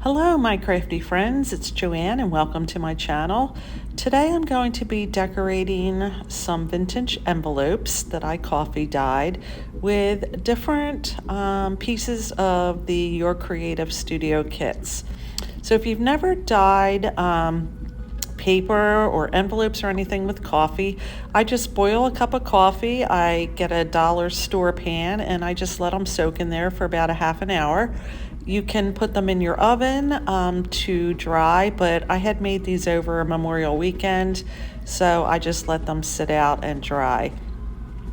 Hello my crafty friends, it's Joanne and welcome to my channel. Today I'm going to be decorating some vintage envelopes that I coffee dyed with different pieces of the Your Creative Studio kits. So if you've never dyed paper or envelopes or anything with coffee, I just boil a cup of coffee. I get a dollar store pan and I just let them soak in there for about a half an hour. You can put them in your oven to dry, but I had made these over a Memorial weekend, so I just let them sit out and dry.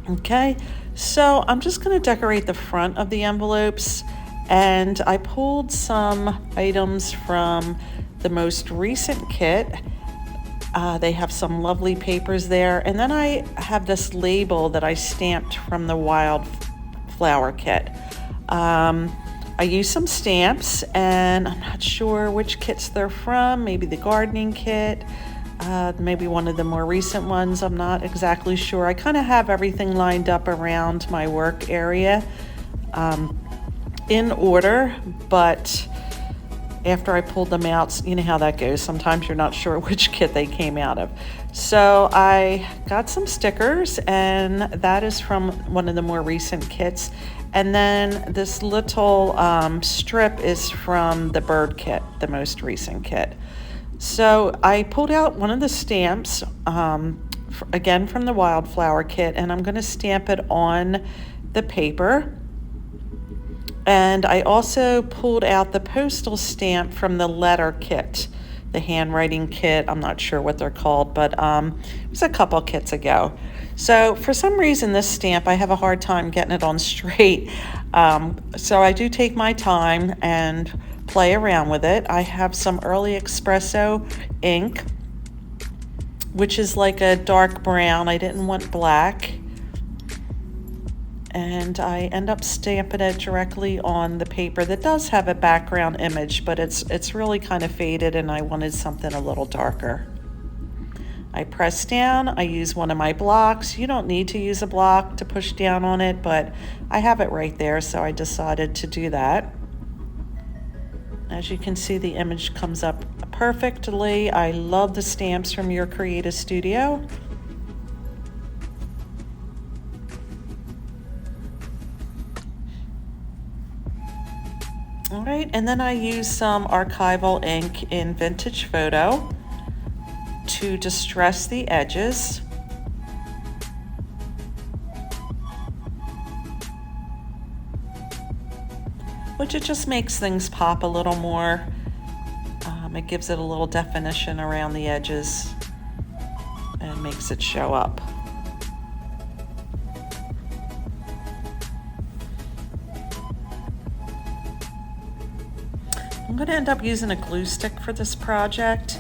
Okay, so I'm just going to decorate the front of the envelopes, and I pulled some items from the most recent kit. They have some lovely papers there, and then I have this label that I stamped from the Wildflower kit. I used some stamps, and I'm not sure which kits they're from, maybe the gardening kit, maybe one of the more recent ones, I'm not exactly sure. I kind of have everything lined up around my work area in order, but after I pulled them out, you know how that goes. Sometimes you're not sure which kit they came out of. So I got some stickers, and that is from one of the more recent kits. And then this little strip is from the bird kit, the most recent kit. So I pulled out one of the stamps, again from the Wildflower kit, and I'm going to stamp it on the paper. And I also pulled out the postal stamp from the letter kit, the handwriting kit. I'm not sure what they're called, but it was a couple kits ago. So for some reason, this stamp, I have a hard time getting it on straight. So I do take my time and play around with it. I have some early espresso ink, which is like a dark brown. I didn't want black. And I end up stamping it directly on the paper that does have a background image, but it's really kind of faded, and I wanted something a little darker. I press down, I use one of my blocks. You don't need to use a block to push down on it, but I have it right there, so I decided to do that. As you can see, the image comes up perfectly. I love the stamps from Your Creative Studio. All right, and then I use some archival ink in Vintage Photo to distress the edges. Which it just makes things pop a little more. It gives it a little definition around the edges and makes it show up. I'm going to end up using a glue stick for this project.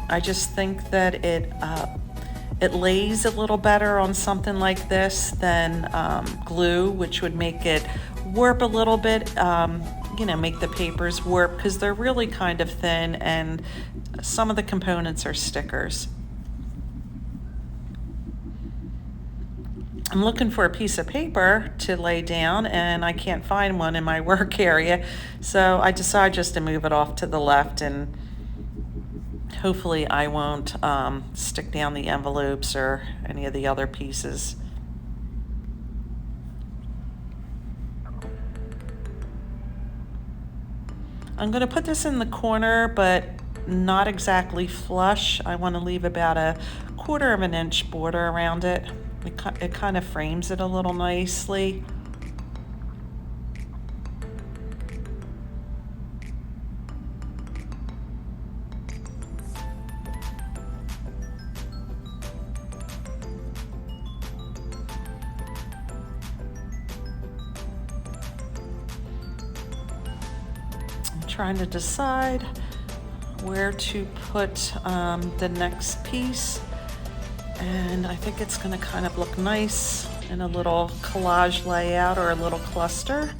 I just think that it lays a little better on something like this than glue, which would make it warp a little bit, you know, make the papers warp, because they're really kind of thin and some of the components are stickers. I'm looking for a piece of paper to lay down, and I can't find one in my work area, so I decide just to move it off to the left, and hopefully I won't stick down the envelopes or any of the other pieces. I'm going to put this in the corner, but not exactly flush. I want to leave about a 1/4 of an inch border around it. It kind of frames it a little nicely. I'm trying to decide where to put the next piece. And I think it's going to kind of look nice in a little collage layout or a little cluster.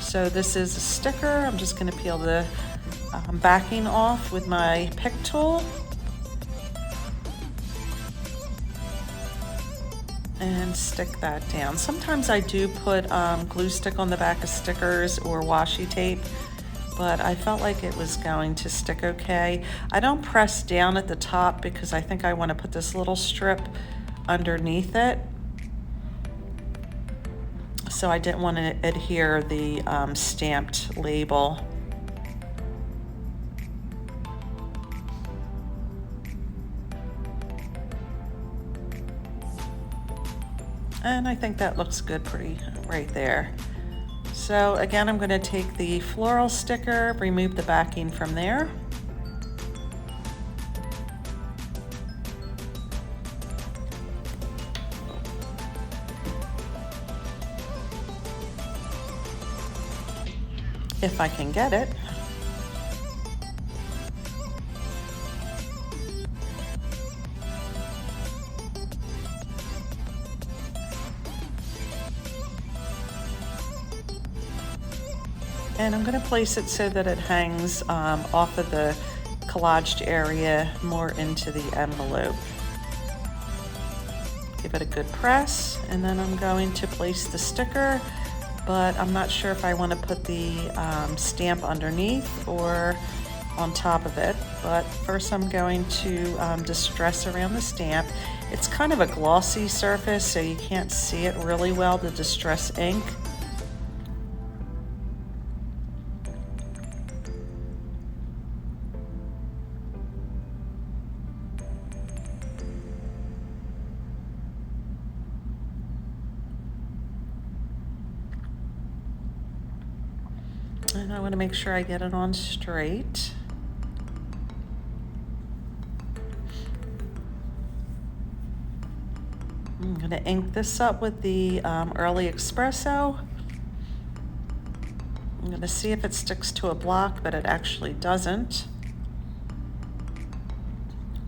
So this is a sticker. I'm just going to peel the backing off with my pick tool. and stick that down. Sometimes I do put glue stick on the back of stickers or washi tape, but I felt like it was going to stick okay. I don't press down at the top because I think I want to put this little strip underneath it. So I didn't want to adhere the stamped label. And I think that looks good pretty right there. So again, I'm going to take the floral sticker, remove the backing from there. If I can get it. And I'm going to place it so that it hangs off of the collaged area more into the envelope. Give it a good press, and then I'm going to place the sticker, but I'm not sure if I want to put the stamp underneath or on top of it. But first I'm going to distress around the stamp. It's kind of a glossy surface, so you can't see it really well, the distress ink. And I want to make sure I get it on straight. I'm going to ink this up with the Early Espresso. I'm going to see if it sticks to a block, but it actually doesn't,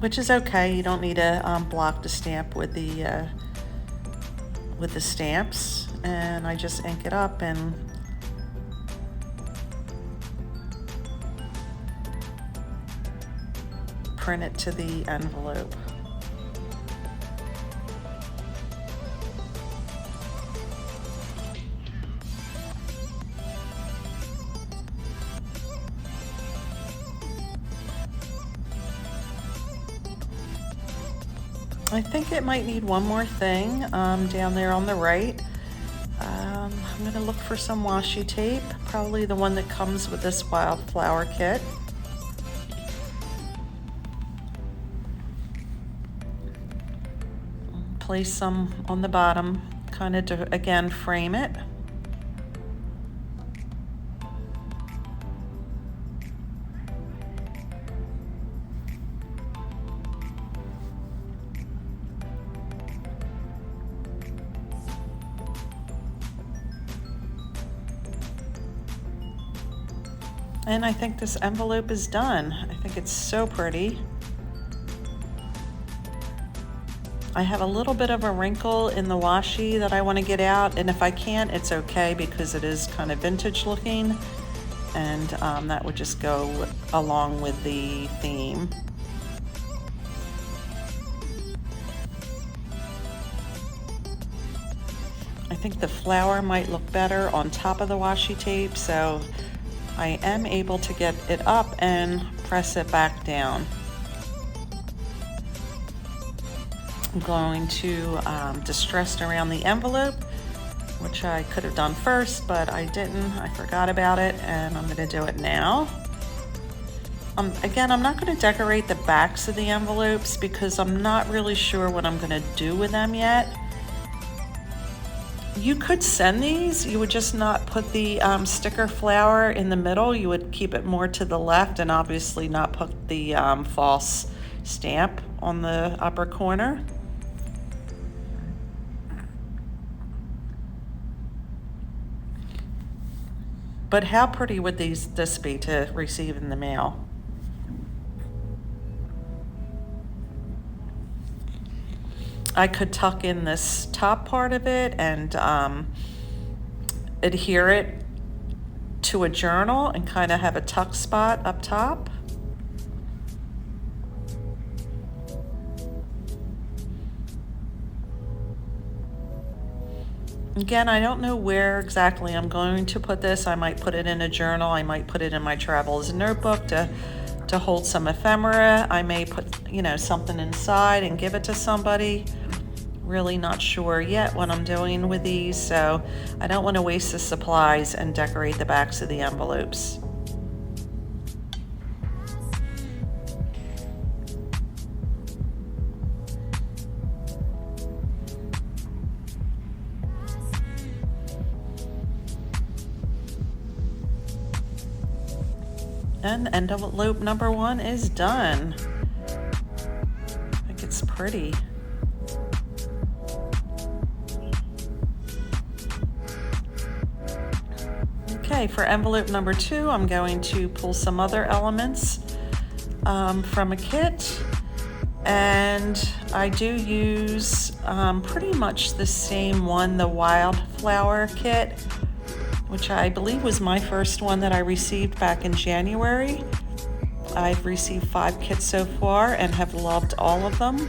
which is okay. You don't need a block to stamp with the stamps. And I just ink it up and print it to the envelope. I think it might need one more thing down there on the right. I'm going to look for some washi tape, probably the one that comes with this wildflower kit. Place some on the bottom, kind of to, again, frame it. And I think this envelope is done. I think it's so pretty. I have a little bit of a wrinkle in the washi that I want to get out, and if I can't, it's okay because it is kind of vintage looking, and that would just go along with the theme. I think the flower might look better on top of the washi tape, so I am able to get it up and press it back down. I'm going to distress around the envelope, which I could have done first, but I didn't. I forgot about it, and I'm going to do it now. Again, I'm not going to decorate the backs of the envelopes because I'm not really sure what I'm going to do with them yet. You could send these, you would just not put the sticker flower in the middle. You would keep it more to the left and obviously not put the false stamp on the upper corner. But how pretty would this be to receive in the mail? I could tuck in this top part of it and adhere it to a journal and kind of have a tuck spot up top. Again, I don't know where exactly I'm going to put this. I might put it in a journal. I might put it in my travels notebook to hold some ephemera. I may put, something inside and give it to somebody. Really not sure yet what I'm doing with these, so I don't want to waste the supplies and decorate the backs of the envelopes. And envelope number 1 is done. I think it's pretty. Okay, for envelope number 2, I'm going to pull some other elements from a kit. And I do use pretty much the same one, the wildflower kit, which I believe was my first one that I received back in January. I've received 5 kits so far and have loved all of them.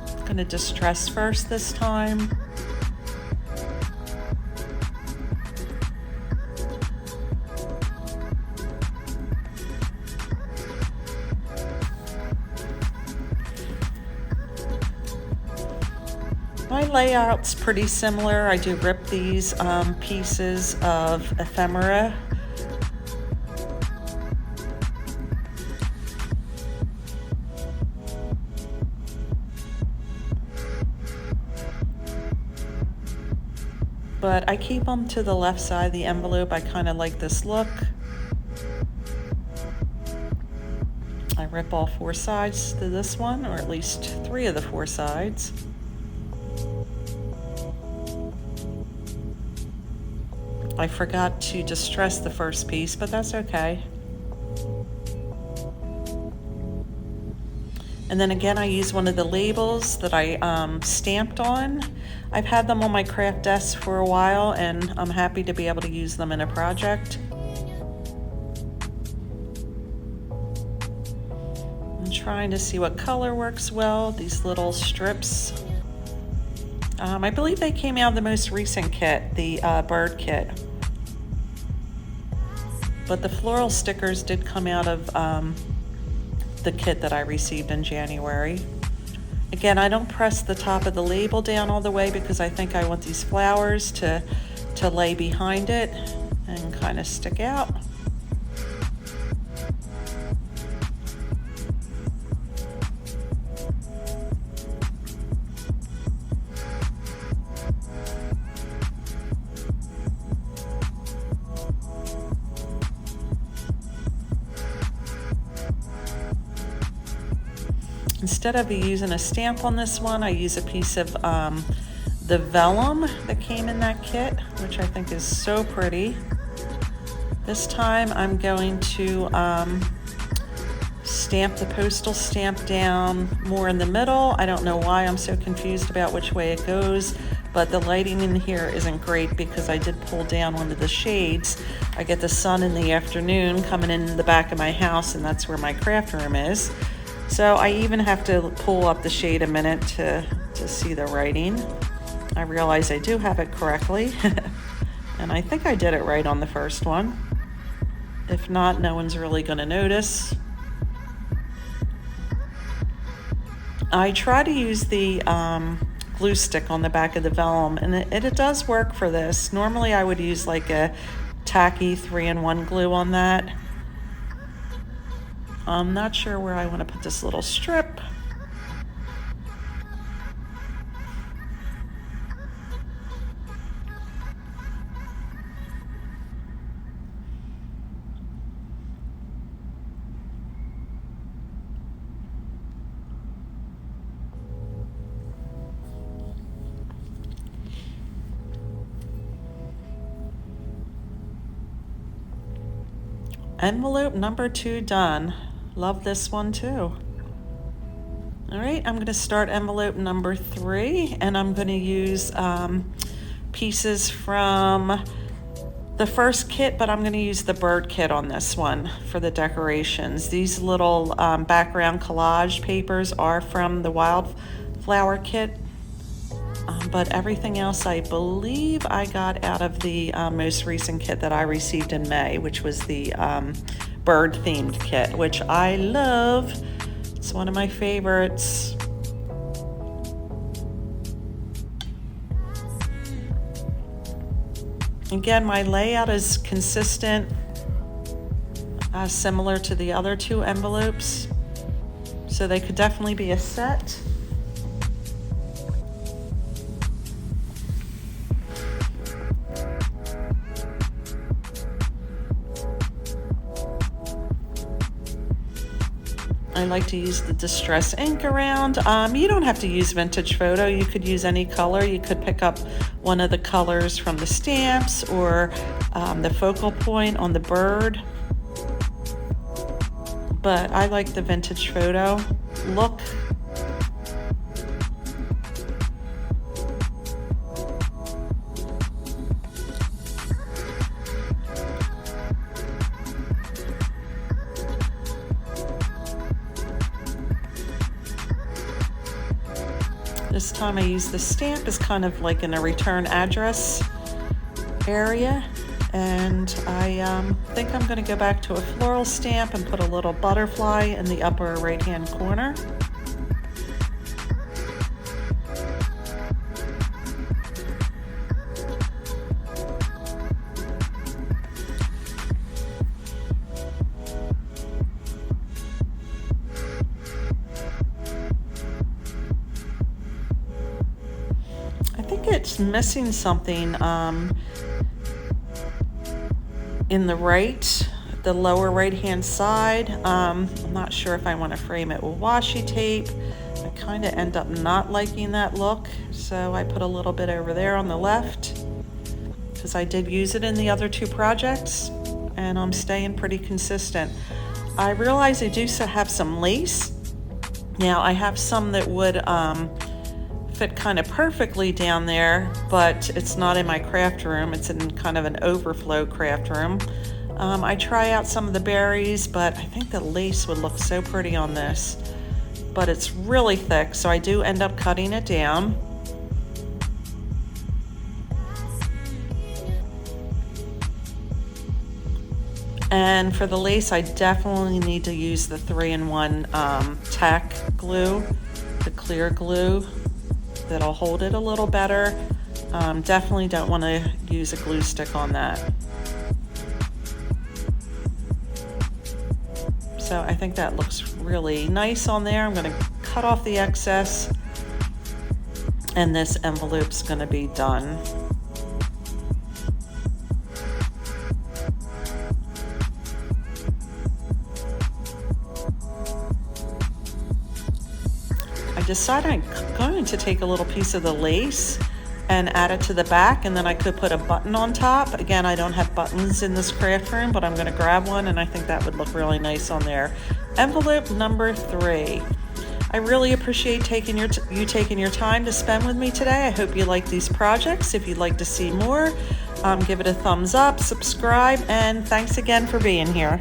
I'm going to distress first this time. My layout's pretty similar. I do rip these pieces of ephemera. But I keep them to the left side of the envelope. I kind of like this look. I rip all 4 sides to this one, or at least 3 of the 4 sides. I forgot to distress the first piece, but that's okay. And then again, I use one of the labels that I stamped on. I've had them on my craft desk for a while, and I'm happy to be able to use them in a project. I'm trying to see what color works well. These little strips. I believe they came out of the most recent kit, the bird kit. But the floral stickers did come out of the kit that I received in January. Again, I don't press the top of the label down all the way because I think I want these flowers to lay behind it and kind of stick out. Instead of using a stamp on this one, I use a piece of the vellum that came in that kit, which I think is so pretty. This time I'm going to stamp the postal stamp down more in the middle. I don't know why I'm so confused about which way it goes, but the lighting in here isn't great because I did pull down one of the shades. I get the sun in the afternoon coming in the back of my house, and that's where my craft room is. So I even have to pull up the shade a minute to see the writing. I realize I do have it correctly, and I think I did it right on the first one. If not, no one's really going to notice. I try to use the glue stick on the back of the vellum, and it does work for this. Normally I would use like a tacky 3-in-1 glue on that. I'm not sure where I want to put this little strip. Envelope number 2 done. Love this one too. All right, I'm going to start envelope number 3, and I'm going to use pieces from the first kit, but I'm going to use the bird kit on this one for the decorations. These little background collage papers are from the flower kit. But everything else I believe I got out of the most recent kit that I received in May, which was the bird themed kit, which I love. It's one of my favorites. Again, my layout is consistent, similar to the other two envelopes, so they could definitely be a set. I like to use the distress ink around. You don't have to use vintage photo. You could use any color. You could pick up one of the colors from the stamps or the focal point on the bird. But I like the vintage photo look. This time I use the stamp as kind of like in a return address area, and I think I'm going to go back to a floral stamp and put a little butterfly in the upper right hand corner. It's missing something in the lower right hand side. I'm not sure if I want to frame it with washi tape. I kind of end up not liking that look, so I put a little bit over there on the left because I did use it in the other two projects, and I'm staying pretty consistent. I realize I do have some lace. Now I have some that would fit kind of perfectly down there, but it's not in my craft room. It's in kind of an overflow craft room. I try out some of the berries, but I think the lace would look so pretty on this, but it's really thick, so I do end up cutting it down. And for the lace, I definitely need to use the 3-in-1 tack glue, the clear glue. That'll hold it a little better. Definitely don't want to use a glue stick on that. So I think that looks really nice on there. I'm going to cut off the excess, and this envelope's going to be done. I decided I'm going to take a little piece of the lace and add it to the back, and then I could put a button on top. Again, I don't have buttons in this craft room, but I'm going to grab one, and I think that would look really nice on there. Envelope number 3. I really appreciate you taking your time to spend with me today. I hope you like these projects. If you'd like to see more, give it a thumbs up, subscribe, and thanks again for being here.